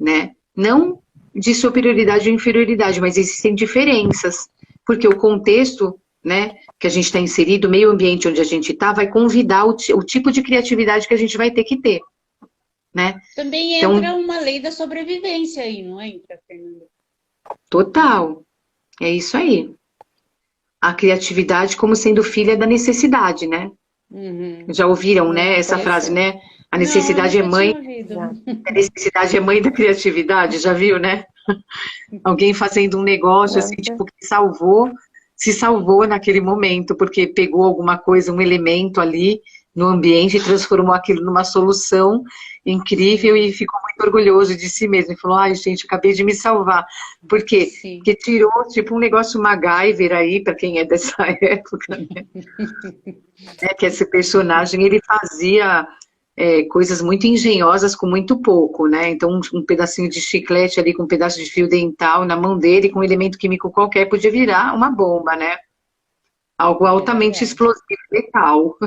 né? Não de superioridade ou inferioridade, mas existem diferenças, porque o contexto, né, que a gente está inserido, o meio ambiente onde a gente está, vai convidar o tipo de criatividade que a gente vai ter que ter, né? Também Então, entra uma lei da sobrevivência aí, não entra, Fernanda? total, é isso aí. A criatividade como sendo filha da necessidade, né? Uhum. Já ouviram, né, essa frase, Interessante. né? A Não, eu necessidade é nunca tinha mãe, ouvido. Já. a necessidade é mãe da criatividade, já viu, né? Alguém fazendo um negócio Não, assim, tipo, que salvou, se salvou naquele momento, porque pegou alguma coisa, um elemento ali no ambiente e transformou aquilo numa solução incrível e ficou muito orgulhoso de si mesmo. E falou, ai, gente, acabei de me salvar. Por quê? Sim. Porque tirou, tipo, um negócio MacGyver aí, para quem é dessa época, né? Que esse personagem, ele fazia coisas muito engenhosas com muito pouco, né? Então, um pedacinho de chiclete ali com um pedaço de fio dental na mão dele, com um elemento químico qualquer, podia virar uma bomba, né? Algo É altamente verdade. explosivo e letal.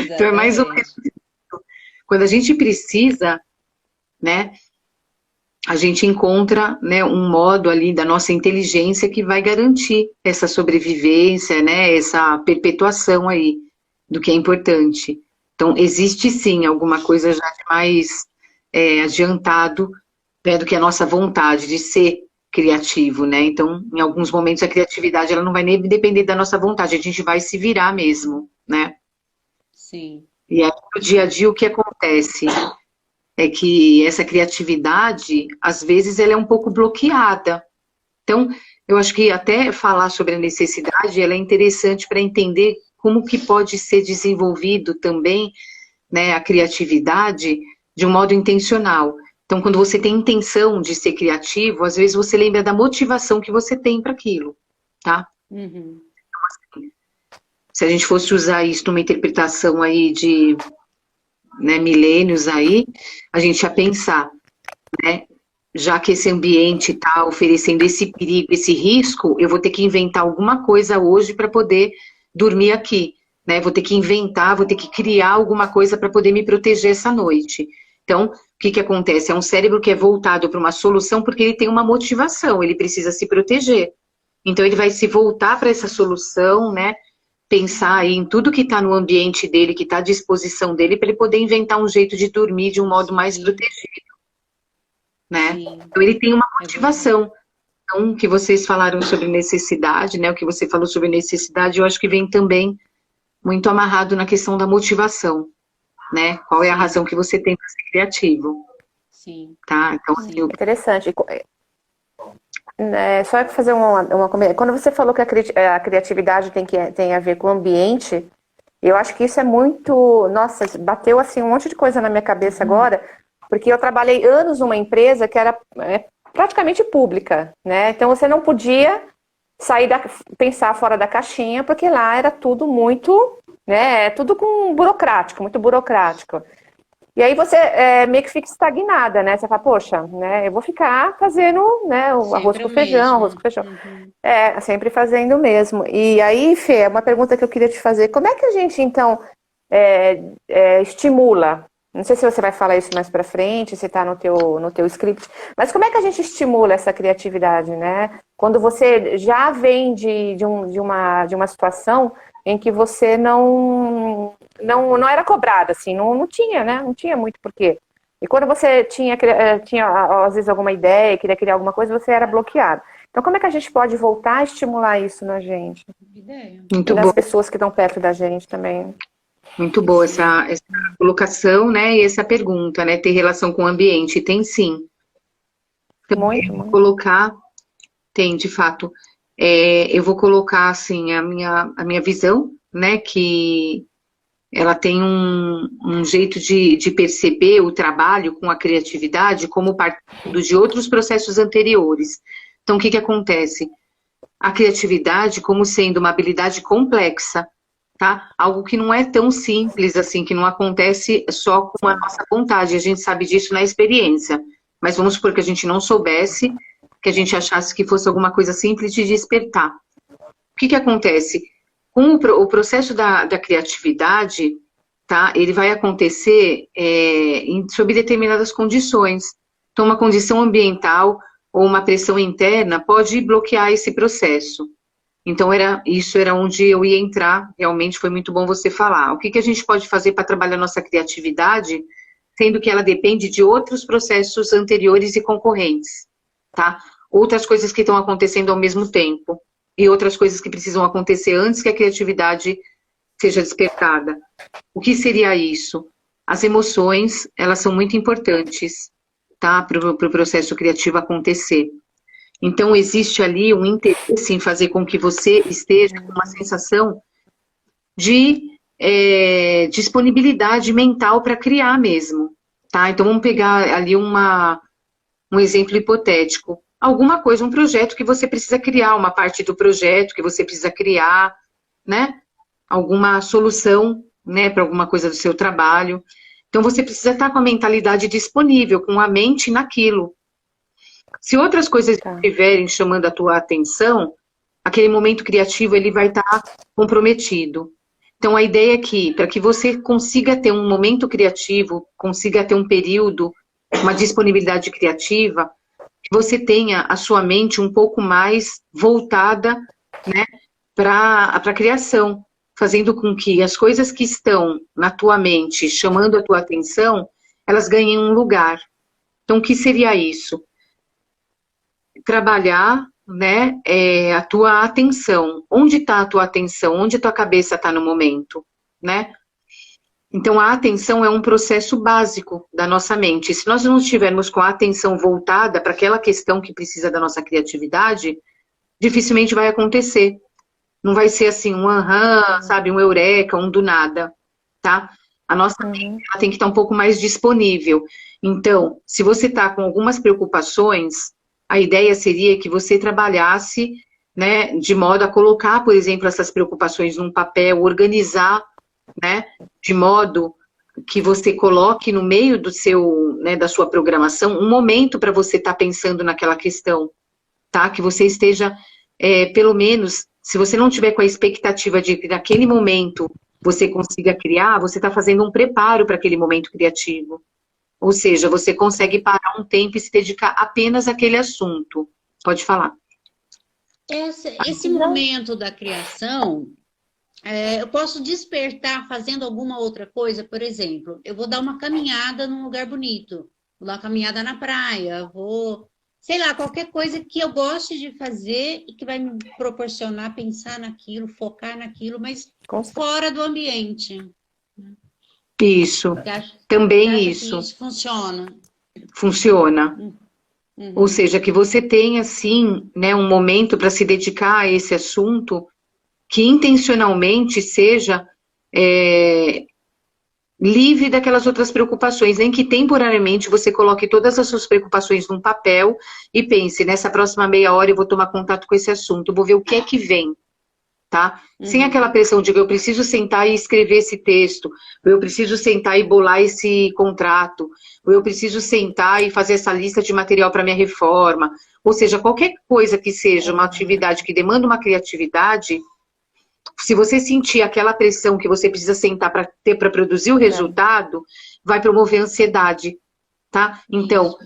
Então, é mais ou menos Exatamente. quando a gente precisa, né? A gente encontra, né, um modo ali da nossa inteligência que vai garantir essa sobrevivência, né? Essa perpetuação aí do que é importante. Então, existe sim alguma coisa já de mais adiantado, né, do que a nossa vontade de ser criativo, né? Então, em alguns momentos a criatividade ela não vai nem depender da nossa vontade, a gente vai se virar mesmo, né? Sim. E aí, no dia a dia, o que acontece é que essa criatividade, às vezes, ela é um pouco bloqueada. Então, eu acho que até falar sobre a necessidade, ela é interessante para entender como que pode ser desenvolvido também, né, a criatividade de um modo intencional. Então, quando você tem intenção de ser criativo, às vezes você lembra da motivação que você tem para aquilo, tá? Uhum. Se a gente fosse usar isso numa interpretação aí de, né, milênios aí, a gente ia pensar, né, já que esse ambiente está oferecendo esse perigo, esse risco, eu vou ter que inventar alguma coisa hoje para poder dormir aqui, né? Vou ter que inventar, vou ter que criar alguma coisa para poder me proteger essa noite. Então, o que que acontece? É um cérebro que é voltado para uma solução porque ele tem uma motivação, ele precisa se proteger. Então, ele vai se voltar para essa solução, né? Pensar aí em tudo que está no ambiente dele, que está à disposição dele, para ele poder inventar um jeito de dormir de um modo mais Sim, protegido, né? sim. Então, ele tem uma É verdade. motivação. Então, que vocês falaram sobre necessidade, né? O que você falou sobre necessidade, eu acho que vem também muito amarrado na questão da motivação, né? Qual é a Sim, razão que você tem para ser criativo, sim, tá? Então, assim, sim. Interessante. Só para fazer quando você falou que a criatividade tem a ver com o ambiente, eu acho que isso é muito. Nossa, bateu assim um monte de coisa na minha cabeça agora, porque eu trabalhei anos numa empresa que era praticamente pública, né? Então você não podia pensar fora da caixinha, porque lá era tudo muito, né? Tudo muito burocrático. E aí você meio que fica estagnada, né? Você fala, poxa, né? Eu vou ficar fazendo, né? O arroz Sempre com o feijão, arroz mesmo. com feijão. Uhum. Sempre fazendo o mesmo. E aí, Fê, uma pergunta que eu queria te fazer. Como é que a gente, então, estimula? Não sei se você vai falar isso mais pra frente, se está no teu script, mas como é que a gente estimula essa criatividade, né? Quando você já vem de uma situação em que você não era cobrada, assim, não tinha, né? Não tinha muito porquê. E quando você tinha às vezes alguma ideia, queria criar alguma coisa, você era bloqueado. Então, como é que a gente pode voltar a estimular isso na gente? Ideia. E muito bom, nas pessoas que estão perto da gente também? muito boa Sim. essa colocação, né? E essa pergunta, né? Ter relação com o ambiente, tem sim. Então, Muito, eu vou muito. colocar, tem, de fato. Eu vou colocar, assim, a minha visão, né? Que ela tem um jeito de perceber o trabalho com a criatividade como partindo de outros processos anteriores. Então, o que que acontece? A criatividade como sendo uma habilidade complexa, tá? Algo que não é tão simples assim, que não acontece só com a nossa vontade, a gente sabe disso na experiência. Mas vamos supor que a gente não soubesse, que a gente achasse que fosse alguma coisa simples de despertar. O que que acontece? Com o processo da criatividade, tá? Ele vai acontecer sob determinadas condições. Então, uma condição ambiental ou uma pressão interna pode bloquear esse processo. Então, isso era onde eu ia entrar, realmente foi muito bom você falar. O que, que a gente pode fazer para trabalhar nossa criatividade, sendo que ela depende de outros processos anteriores e concorrentes, tá? Outras coisas que estão acontecendo ao mesmo tempo, e outras coisas que precisam acontecer antes que a criatividade seja despertada. O que seria isso? As emoções, elas são muito importantes, tá? Para o processo criativo acontecer. Então, existe ali um interesse em fazer com que você esteja com uma sensação de disponibilidade mental para criar mesmo, tá? Então, vamos pegar ali um exemplo hipotético. Alguma coisa, um projeto que você precisa criar, uma parte do projeto que você precisa criar, né? Alguma solução, né, para alguma coisa do seu trabalho. Então, você precisa estar com a mentalidade disponível, com a mente naquilo. Se outras coisas estiverem chamando a tua atenção, aquele momento criativo ele vai estar comprometido. Então, a ideia é que, para que você consiga ter um momento criativo, consiga ter um período, uma disponibilidade criativa, que você tenha a sua mente um pouco mais voltada, né, para a criação, fazendo com que as coisas que estão na tua mente, chamando a tua atenção, elas ganhem um lugar. Então, o que seria isso? Trabalhar, né, a tua atenção. Onde está a tua atenção? Onde a tua cabeça está no momento, né? Então, a atenção é um processo básico da nossa mente. Se nós não estivermos com a atenção voltada para aquela questão que precisa da nossa criatividade, dificilmente vai acontecer. Não vai ser assim, um aham, sabe, um eureka, um do nada, tá? A nossa mente ela tem que estar um pouco mais disponível. Então, se você está com algumas preocupações, a ideia seria que você trabalhasse, né, de modo a colocar, por exemplo, essas preocupações num papel, organizar, né, de modo que você coloque no meio do seu, né, da sua programação um momento para você estar pensando naquela questão, tá? Que você esteja, pelo menos, se você não tiver com a expectativa de que naquele momento você consiga criar, você está fazendo um preparo para aquele momento criativo. Ou seja, você consegue parar um tempo e se dedicar apenas àquele assunto. Pode falar. Esse momento da criação, eu posso despertar fazendo alguma outra coisa, por exemplo, eu vou dar uma caminhada num lugar bonito, vou dar uma caminhada na praia, vou, sei lá, qualquer coisa que eu goste de fazer e que vai me proporcionar pensar naquilo, focar naquilo, mas fora do ambiente. Isso, também isso funciona. Funciona. Ou seja, que você tenha, sim, né, um momento para se dedicar a esse assunto que intencionalmente seja livre daquelas outras preocupações, nem que temporariamente você coloque todas as suas preocupações num papel e pense, nessa próxima meia hora eu vou tomar contato com esse assunto, vou ver o que é que vem. Tá? Sem aquela pressão de eu preciso sentar e escrever esse texto, ou eu preciso sentar e bolar esse contrato, ou eu preciso sentar e fazer essa lista de material para minha reforma. Ou seja, qualquer coisa que seja uma atividade que demanda uma criatividade, se você sentir aquela pressão que você precisa sentar para produzir o resultado, vai promover ansiedade. Tá? Então,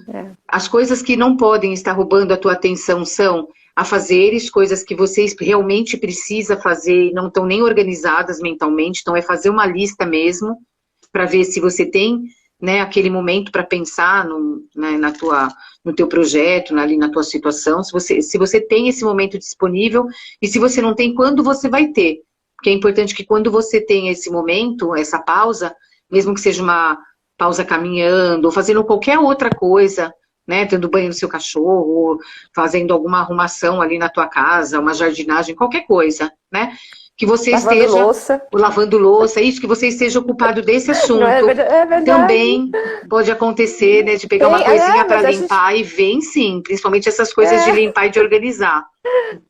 as coisas que não podem estar roubando a tua atenção são afazeres, coisas que você realmente precisa fazer e não estão nem organizadas mentalmente, então é fazer uma lista mesmo, para ver se você tem, né, aquele momento para pensar né, no teu projeto, ali na tua situação, se você tem esse momento disponível, e se você não tem, quando você vai ter. Porque é importante que quando você tenha esse momento, essa pausa, mesmo que seja uma pausa caminhando, ou fazendo qualquer outra coisa, né, dando banho no seu cachorro, fazendo alguma arrumação ali na tua casa, uma jardinagem, qualquer coisa, né, que você esteja lavando louça, isso, que você esteja ocupado desse assunto. É verdade. Também pode acontecer, né, de pegar uma coisinha para limpar e vem sim, principalmente essas coisas de limpar e de organizar.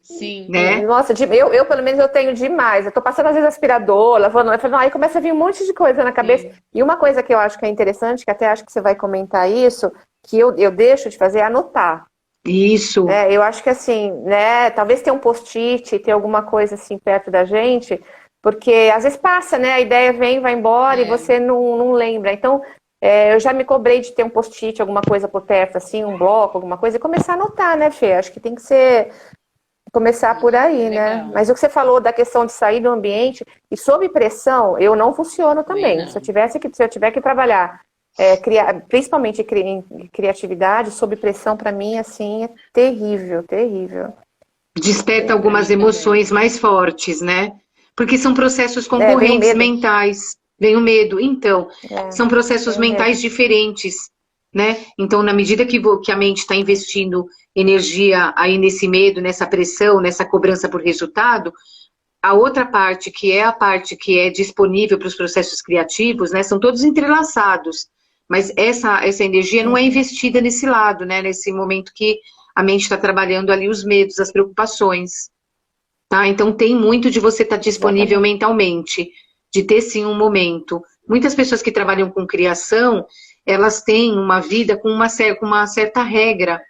Sim. Né? Nossa, eu pelo menos eu tenho demais. Eu tô passando às vezes aspirador, lavando, aí começa a vir um monte de coisa na cabeça. Sim. E uma coisa que eu acho que é interessante, que até acho que você vai comentar isso, que eu deixo de fazer é anotar. Isso. Eu acho que assim, né, talvez tenha um post-it, ter alguma coisa assim perto da gente, porque às vezes passa, né, a ideia vem, vai embora e você não lembra. Então, eu já me cobrei de ter um post-it, alguma coisa por perto, assim, um bloco, alguma coisa, e começar a anotar, né, Fê? Acho que tem que ser, começar por aí, né? Legal. Mas o que você falou da questão de sair do ambiente, e sob pressão, eu não funciono também. Não. Se eu tiver que trabalhar, principalmente em criatividade, sob pressão, para mim, assim, é terrível, terrível. Desperta Pra algumas mim também. emoções mais fortes, né? Porque são processos Vem o concorrentes medo. mentais. Vem o medo. Então, são processos Vem o medo. mentais diferentes, né? Então, na medida que a mente está investindo energia aí nesse medo, nessa pressão, nessa cobrança por resultado, a outra parte, que é a parte que é disponível para os processos criativos, né? São todos entrelaçados. Mas essa energia não é investida nesse lado, né? Nesse momento que a mente está trabalhando ali os medos, as preocupações. Tá? Então tem muito de você estar disponível Exatamente. mentalmente, de ter sim um momento. Muitas pessoas que trabalham com criação, elas têm uma vida com uma certa regra,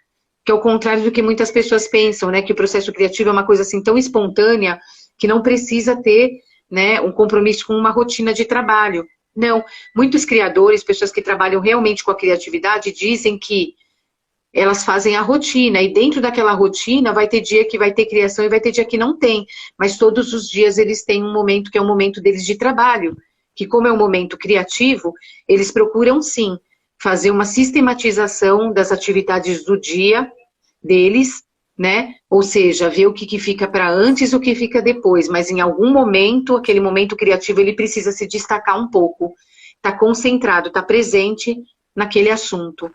que é o contrário do que muitas pessoas pensam, né? Que o processo criativo é uma coisa assim tão espontânea que não precisa ter, né, um compromisso com uma rotina de trabalho. Não, muitos criadores, pessoas que trabalham realmente com a criatividade, dizem que elas fazem a rotina, e dentro daquela rotina vai ter dia que vai ter criação e vai ter dia que não tem, mas todos os dias eles têm um momento que é o momento deles de trabalho, que como é um momento criativo, eles procuram sim fazer uma sistematização das atividades do dia deles, né? Ou seja, ver o que fica para antes, o que fica depois, mas em algum momento, aquele momento criativo, ele precisa se destacar um pouco, tá concentrado, tá presente naquele assunto.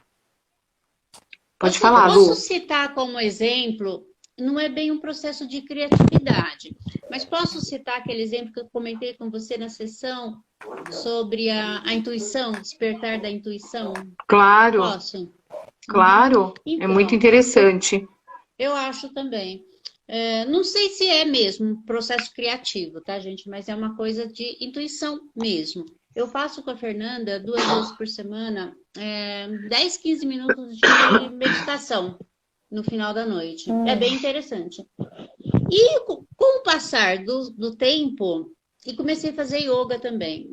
Pode falar, Lu. Posso citar como exemplo, não é bem um processo de criatividade, mas posso citar aquele exemplo que eu comentei com você na sessão sobre a intuição, despertar da intuição? Claro, Posso? claro, Então, é muito interessante. eu acho também. Não sei se é mesmo um processo criativo, tá, gente? Mas é uma coisa de intuição mesmo. Eu faço com a Fernanda 2 vezes por semana, 10, 15 minutos de meditação no final da noite. É bem interessante. E com o passar do tempo, e comecei a fazer yoga também.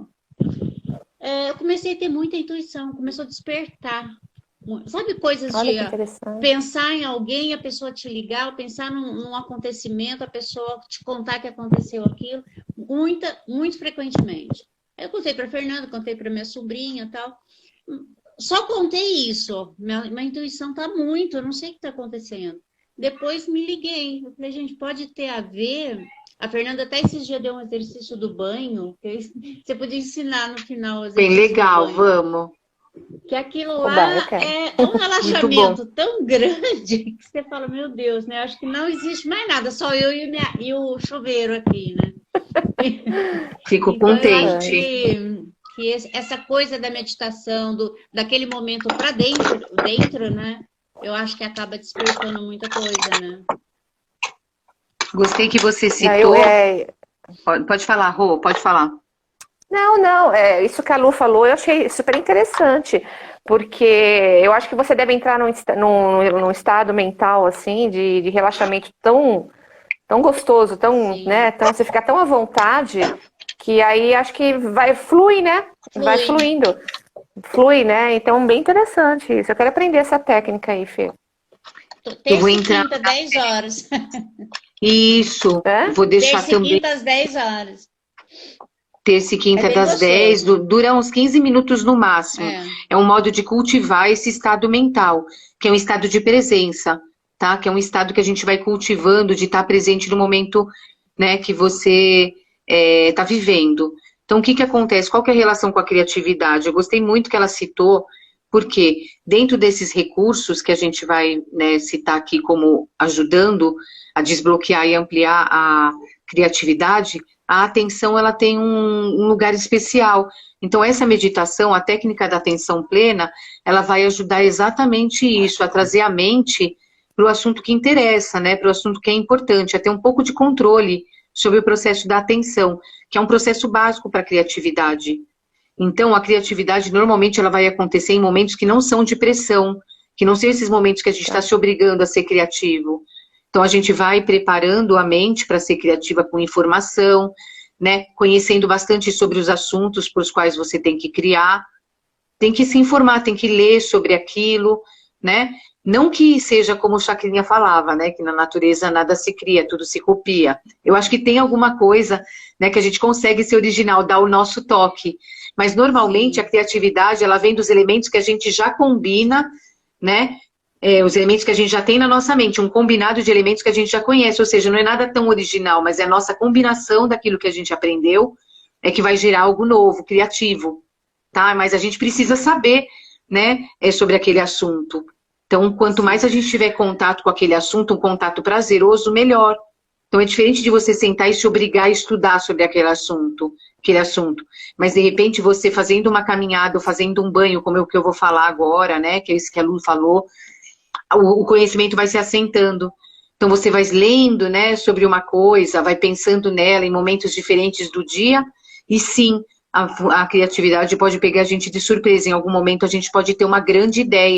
Eu comecei a ter muita intuição, começou a despertar. Sabe, coisas Olha de que interessante. pensar em alguém, a pessoa te ligar, ou pensar num acontecimento, a pessoa te contar que aconteceu aquilo, muito frequentemente. Eu contei para Fernanda, contei para minha sobrinha e tal. Só contei isso. Minha intuição tá muito, eu não sei o que está acontecendo. Depois me liguei. Eu falei, gente, pode ter a ver. A Fernanda até esses dias deu um exercício do banho. Você podia ensinar no final o exercício Bem legal, do banho. vamos. Que aquilo Oba, lá eu quero. é um relaxamento tão grande que você fala, meu Deus, né? Acho que não existe mais nada, só eu e o chuveiro aqui, né? Fico Então, eu acho contente. que essa coisa da meditação, daquele momento para dentro, né? Eu acho que acaba despertando muita coisa, né? Gostei que você Não, citou. Pode falar, Rô, pode falar. Não, isso que a Lu falou eu achei super interessante, porque eu acho que você deve entrar num estado mental, assim, de relaxamento tão gostoso, Sim. né, você fica tão à vontade, que aí acho que flui, né? Vai fluindo. Flui, né? Então, bem interessante isso. Eu quero aprender essa técnica aí, Fê. Terça e quinta, 10 horas. Isso, vou deixar Terça e também. quinta às 10 horas. Terça e quinta bem das 10, gostoso. dura uns 15 minutos no máximo. É um modo de cultivar esse estado mental, que é um estado de presença, tá? Que é um estado que a gente vai cultivando de estar presente no momento, né, que você está vivendo. Então, o que acontece? Qual que é a relação com a criatividade? Eu gostei muito que ela citou, porque dentro desses recursos que a gente vai, né, citar aqui como ajudando a desbloquear e ampliar a criatividade, a atenção ela tem um lugar especial. Então, essa meditação, a técnica da atenção plena, ela vai ajudar exatamente isso, a trazer a mente para o assunto que interessa, né, para o assunto que é importante, a ter um pouco de controle sobre o processo da atenção, que é um processo básico para a criatividade. Então, a criatividade, normalmente, ela vai acontecer em momentos que não são de pressão, que não são esses momentos que a gente está se obrigando a ser criativo. Então, a gente vai preparando a mente para ser criativa com informação, né? Conhecendo bastante sobre os assuntos para os quais você tem que criar, tem que se informar, tem que ler sobre aquilo, né? Não que seja como o Chacrinha falava, né? Que na natureza nada se cria, tudo se copia. Eu acho que tem alguma coisa, né, que a gente consegue ser original, dar o nosso toque. Mas normalmente a criatividade, ela vem dos elementos que a gente já combina, né? Os elementos que a gente já tem na nossa mente, um combinado de elementos que a gente já conhece, ou seja, não é nada tão original, mas é a nossa combinação daquilo que a gente aprendeu é que vai gerar algo novo, criativo, tá? Mas a gente precisa saber, né, sobre aquele assunto. Então, quanto mais a gente tiver contato com aquele assunto, um contato prazeroso, melhor. Então, é diferente de você sentar e se obrigar a estudar sobre aquele assunto. Mas, de repente, você fazendo uma caminhada ou fazendo um banho, como é o que eu vou falar agora, né, que é isso que a Lu falou, o conhecimento vai se assentando. Então, você vai lendo, né, sobre uma coisa, vai pensando nela em momentos diferentes do dia, e sim, a criatividade pode pegar a gente de surpresa. Em algum momento, a gente pode ter uma grande ideia.